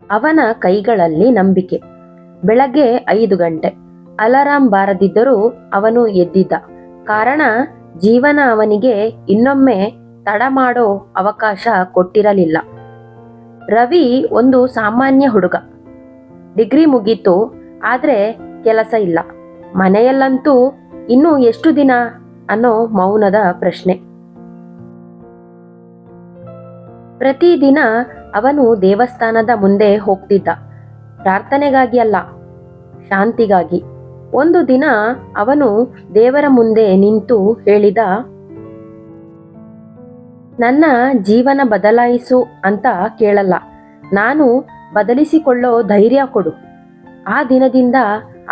ಅವನ ಕೈಗಳಲ್ಲಿ ನಂಬಿಕೆ. ಬೆಳಗ್ಗೆ 5 ಗಂಟೆ. ಅಲಾರಾಂ ಬಾರದಿದ್ದರೂ ಅವನು ಎದ್ದಿದ್ದ. ಕಾರಣ, ಜೀವನ ಅವನಿಗೆ ಇನ್ನೊಮ್ಮೆ ತಡ ಮಾಡೋ ಅವಕಾಶ ಕೊಟ್ಟಿರಲಿಲ್ಲ. ರವಿ ಒಂದು ಸಾಮಾನ್ಯ ಹುಡುಗ. ಡಿಗ್ರಿ ಮುಗೀತು, ಆದರೆ ಕೆಲಸ ಇಲ್ಲ. ಮನೆಯಲ್ಲಂತೂ ಇನ್ನೂ ಎಷ್ಟು ದಿನ ಅನ್ನೋ ಮೌನದ ಪ್ರಶ್ನೆ. ಪ್ರತಿದಿನ ಅವನು ದೇವಸ್ಥಾನದ ಮುಂದೆ ಹೋಗ್ತಿದ್ದ. ಪ್ರಾರ್ಥನೆಗಾಗಿ ಅಲ್ಲ, ಶಾಂತಿಗಾಗಿ. ಒಂದು ದಿನ ಅವನು ದೇವರ ಮುಂದೆ ನಿಂತು ಹೇಳಿದ, ನನ್ನ ಜೀವನ ಬದಲಾಯಿಸು ಅಂತ ಕೇಳಲ್ಲ, ನಾನು ಬದಲಿಸಿಕೊಳ್ಳೋ ಧೈರ್ಯ ಕೊಡು. ಆ ದಿನದಿಂದ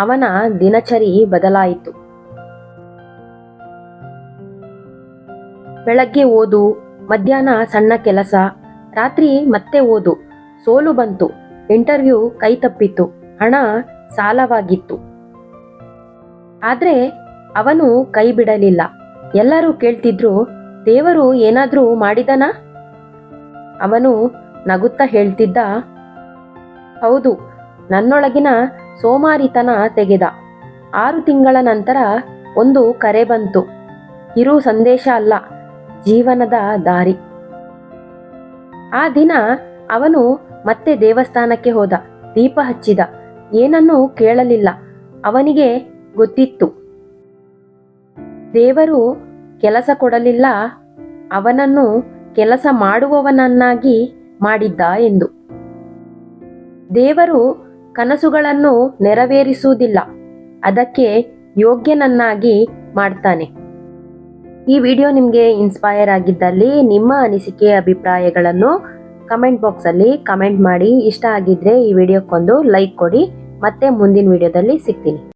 ಅವನ ದಿನಚರಿ ಬದಲಾಯಿತು. ಬೆಳಗ್ಗೆ ಓದು, ಮಧ್ಯಾಹ್ನ ಸಣ್ಣ ಕೆಲಸ, ರಾತ್ರಿ ಮತ್ತೆ ಓದು. ಸೋಲು ಬಂತು, ಇಂಟರ್ವ್ಯೂ ಕೈ ತಪ್ಪಿತು, ಹಣ ಸಾಲವಾಗಿತ್ತು. ಆದ್ರೆ ಅವನು ಕೈ ಬಿಡಲಿಲ್ಲ. ಎಲ್ಲರೂ ಕೇಳ್ತಿದ್ರು, ದೇವರು ಏನಾದ್ರೂ ಮಾಡಿದನಾ? ಅವನು ನಗುತ್ತಾ ಹೇಳ್ತಿದ್ದ, ಹೌದು, ನನ್ನೊಳಗಿನ ಸೋಮಾರಿತನ ತೆಗೆದ. 6 ತಿಂಗಳ ನಂತರ ಒಂದು ಕರೆ ಬಂತು. ಕಿರು ಸಂದೇಶ ಅಲ್ಲ, ಜೀವನದ ದಾರಿ. ಆ ದಿನ ಅವನು ಮತ್ತೆ ದೇವಸ್ಥಾನಕ್ಕೆ ಹೋದ. ದೀಪ ಹಚ್ಚಿದ. ಏನನ್ನೂ ಕೇಳಲಿಲ್ಲ. ಅವನಿಗೆ ಗೊತ್ತಿತ್ತು, ದೇವರು ಕೆಲಸ ಕೊಡಲಿಲ್ಲ, ಅವನನ್ನು ಕೆಲಸ ಮಾಡುವವನನ್ನಾಗಿ ಮಾಡಿದ್ದ ಎಂದು. ದೇವರು ಕನಸುಗಳನ್ನು ನೆರವೇರಿಸುವುದಿಲ್ಲ, ಅದಕ್ಕೆ ಯೋಗ್ಯನನ್ನಾಗಿ ಮಾಡ್ತಾನೆ. ಈ ವಿಡಿಯೋ ನಿಮಗೆ ಇನ್ಸ್ಪೈರ್ ಆಗಿದ್ದಲ್ಲಿ ನಿಮ್ಮ ಅನಿಸಿಕೆ ಅಭಿಪ್ರಾಯಗಳನ್ನು ಕಮೆಂಟ್ ಬಾಕ್ಸಲ್ಲಿ ಕಮೆಂಟ್ ಮಾಡಿ. ಇಷ್ಟ ಆಗಿದ್ರೆ ಈ ವಿಡಿಯೋಕ್ಕೊಂದು ಲೈಕ್ ಕೊಡಿ. ಮತ್ತೆ ಮುಂದಿನ ವಿಡಿಯೋದಲ್ಲಿ ಸಿಗ್ತೀನಿ.